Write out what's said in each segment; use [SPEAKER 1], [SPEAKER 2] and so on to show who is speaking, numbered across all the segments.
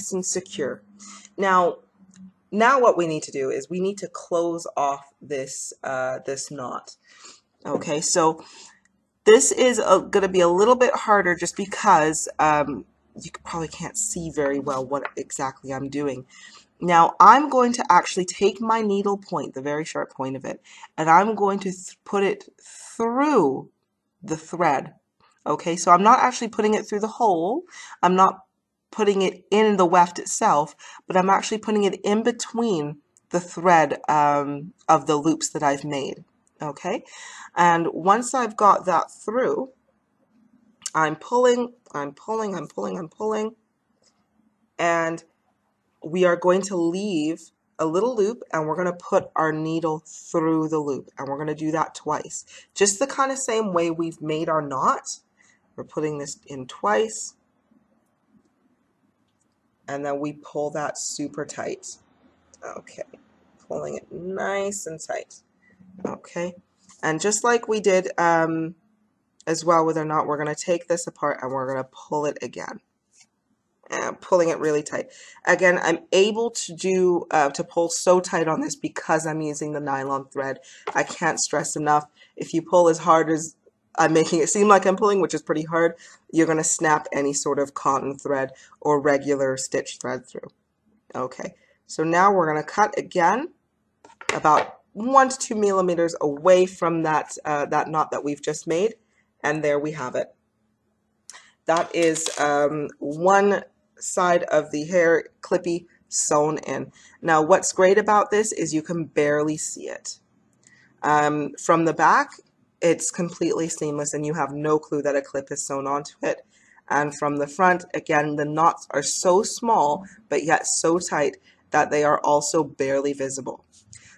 [SPEAKER 1] nice and secure. Now what we need to do is we need to close off this this knot. Okay, so this is going to be a little bit harder just because you probably can't see very well what exactly I'm doing. Now I'm going to actually take my needle point, the very sharp point of it, and I'm going to put it through the thread. Okay, so I'm not actually putting it through the hole. I'm not putting it in the weft itself, but I'm actually putting it in between the thread of the loops that I've made. Okay, and once I've got that through, I'm pulling, and we are going to leave a little loop, and we're going to put our needle through the loop, and we're going to do that twice. Just the kind of same way we've made our knot. We're putting this in twice, and then we pull that super tight. Okay, pulling it nice and tight. Okay, and just like we did as well with our knot, we're going to take this apart and we're going to pull it again. And pulling it really tight. Again, I'm able to do to pull so tight on this because I'm using the nylon thread. I can't stress enough, if you pull as hard as I'm making it seem like I'm pulling, which is pretty hard, you're going to snap any sort of cotton thread or regular stitch thread through. Okay, so now we're going to cut again about 1 to 2 millimeters away from that that knot that we've just made, and there we have it. That is one side of the hair clippy sewn in. Now what's great about this is you can barely see it. From the back, it's completely seamless and you have no clue that a clip is sewn onto it. And from the front, again, the knots are so small but yet so tight that they are also barely visible.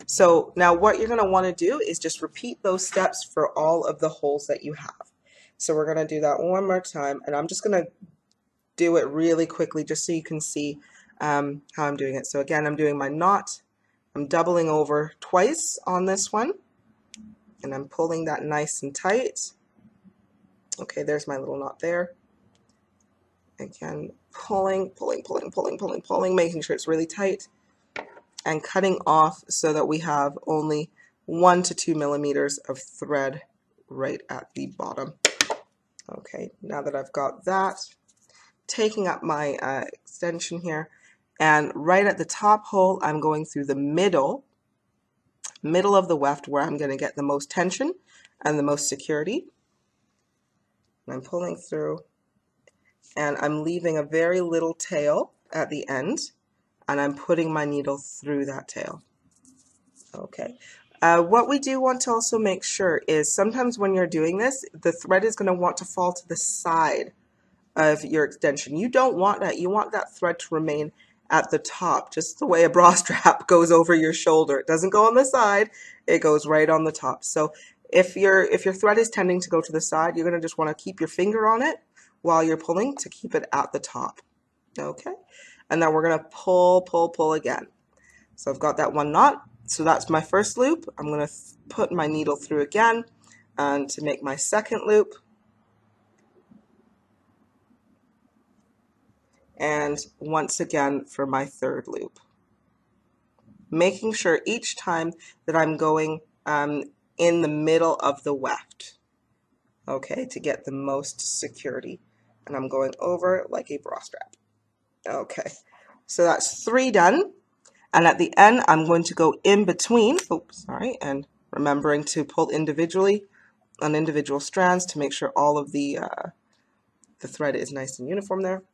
[SPEAKER 1] So now what you're going to want to do is just repeat those steps for all of the holes that you have. So we're going to do that one more time, and I'm just going to do it really quickly just so you can see how I'm doing it. So again, I'm doing my knot. I'm doubling over twice on this one, and I'm pulling that nice and tight. Okay, there's my little knot there. Again, pulling, making sure it's really tight, and cutting off so that we have only 1 to 2 millimeters of thread right at the bottom. Okay, now that I've got that, taking up my extension here, and right at the top hole, I'm going through the middle of the weft where I'm going to get the most tension and the most security. And I'm pulling through, and I'm leaving a very little tail at the end, and I'm putting my needle through that tail. Okay. What we do want to also make sure is sometimes when you're doing this, the thread is going to want to fall to the side of your extension. You don't want that. You want that thread to remain at the top, just the way a bra strap goes over your shoulder. It doesn't go on the side, it goes right on the top. So if your thread is tending to go to the side, you're going to just want to keep your finger on it while you're pulling to keep it at the top. Okay, and then we're going to pull again. So I've got that one knot. So that's my first loop. I'm going to put my needle through again, and to make my second loop, and once again for my third loop. Making sure each time that I'm going in the middle of the weft, okay, to get the most security. And I'm going over like a bra strap. Okay, so that's 3 done. And at the end, I'm going to go in between, and remembering to pull individually on individual strands to make sure all of the thread is nice and uniform there.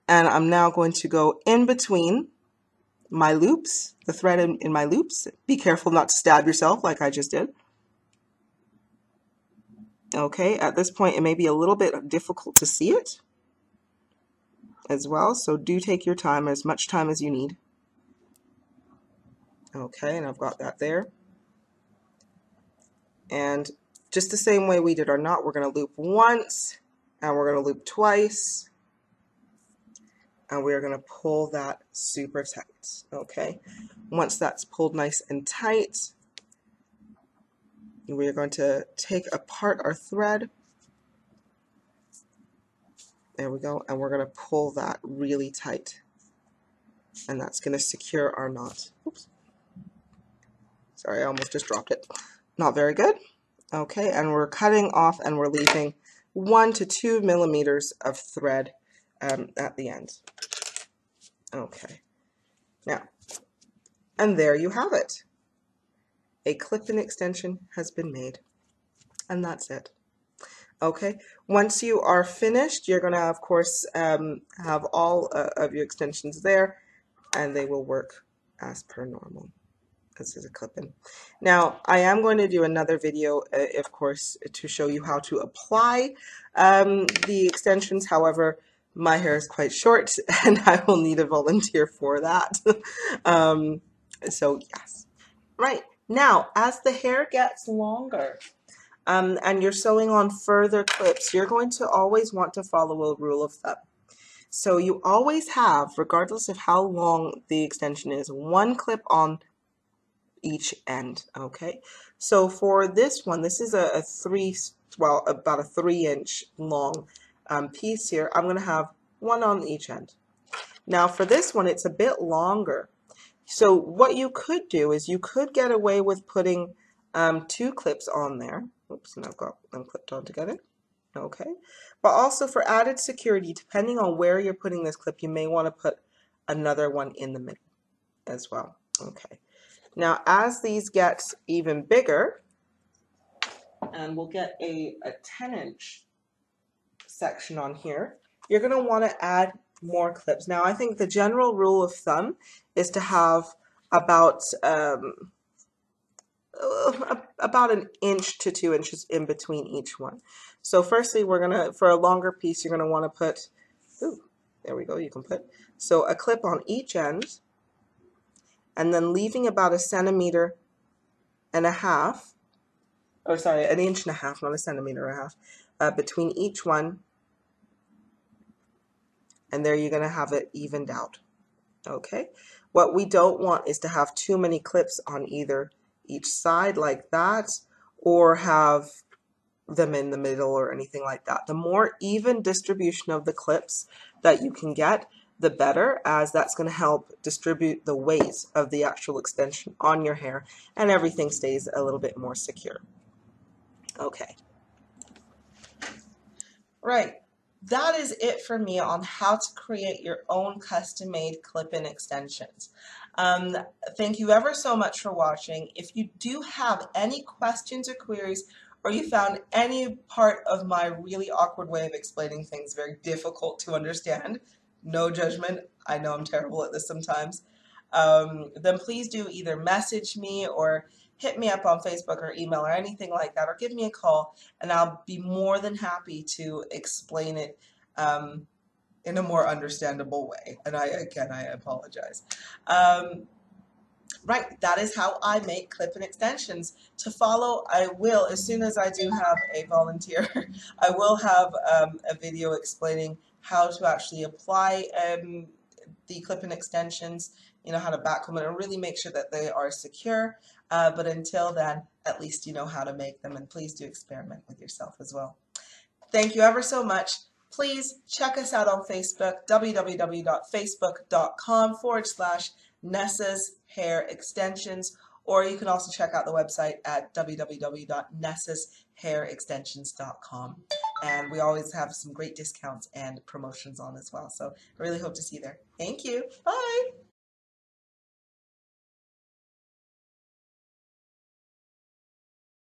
[SPEAKER 1] And I'm now going to go in between my loops, the thread in my loops. Be careful not to stab yourself like I just did. Okay, at this point, it may be a little bit difficult to see it as well, so do take your time, as much time as you need. Okay, and I've got that there. And just the same way we did our knot, we're going to loop once, and we're going to loop twice, and we're going to pull that super tight. Okay, once that's pulled nice and tight, we're going to take apart our thread, There we go. And we're going to pull that really tight. And that's going to secure our knot. Oops. Sorry, I almost just dropped it. Not very good. Okay, and we're cutting off and we're leaving 1 to 2 millimeters of thread at the end. Okay, now, and there you have it. A clip-in extension has been made, and that's it. Okay, once you are finished, you're going to, of course, have all of your extensions there, and they will work as per normal. This is a clip-in. Now, I am going to do another video, of course, to show you how to apply the extensions. However, my hair is quite short, and I will need a volunteer for that. So, yes. Right. Now, as the hair gets longer, and you're sewing on further clips, you're going to always want to follow a rule of thumb. So you always have, regardless of how long the extension is, one clip on each end. Okay, so for this one, this is about a 3-inch long piece here. I'm going to have one on each end. Now for this one, it's a bit longer. So what you could do is you could get away with putting 2 clips on there. Oops, and I've got them clipped on together. Okay, but also for added security, depending on where you're putting this clip, you may want to put another one in the middle as well. Okay. Now, as these get even bigger, and we'll get a 10-inch section on here, you're going to want to add more clips. Now, I think the general rule of thumb is to have about 1 inch to 2 inches in between each one. So firstly, we're going to, for a longer piece, you're going to want to put, ooh, there we go, you can put, so a clip on each end, and then leaving about 1.5 centimeters, or sorry, 1.5 inches, not 1.5 centimeters, between each one, and there you're going to have it evened out. Okay, what we don't want is to have too many clips on each side like that, or have them in the middle or anything like that. The more even distribution of the clips that you can get, the better, as that's going to help distribute the weight of the actual extension on your hair, and everything stays a little bit more secure. Okay. Right. That is it for me on how to create your own custom-made clip-in extensions. Thank you ever so much for watching. If you do have any questions or queries, or you found any part of my really awkward way of explaining things very difficult to understand, no judgment, I know I'm terrible at this sometimes, then please do either message me or hit me up on Facebook or email or anything like that, or give me a call, and I'll be more than happy to explain it in a more understandable way. And I apologize. Right, that is how I make clip-in extensions. To follow, I will, as soon as I do have a volunteer, I will have a video explaining how to actually apply the clip-in extensions, you know, how to backcomb them and really make sure that they are secure. But until then, at least you know how to make them, and please do experiment with yourself as well. Thank you ever so much. Please check us out on Facebook, www.facebook.com/Nessas Hair Extensions, or you can also check out the website at www.nessashairextensions.com. And we always have some great discounts and promotions on as well. So I really hope to see you there. Thank you. Bye.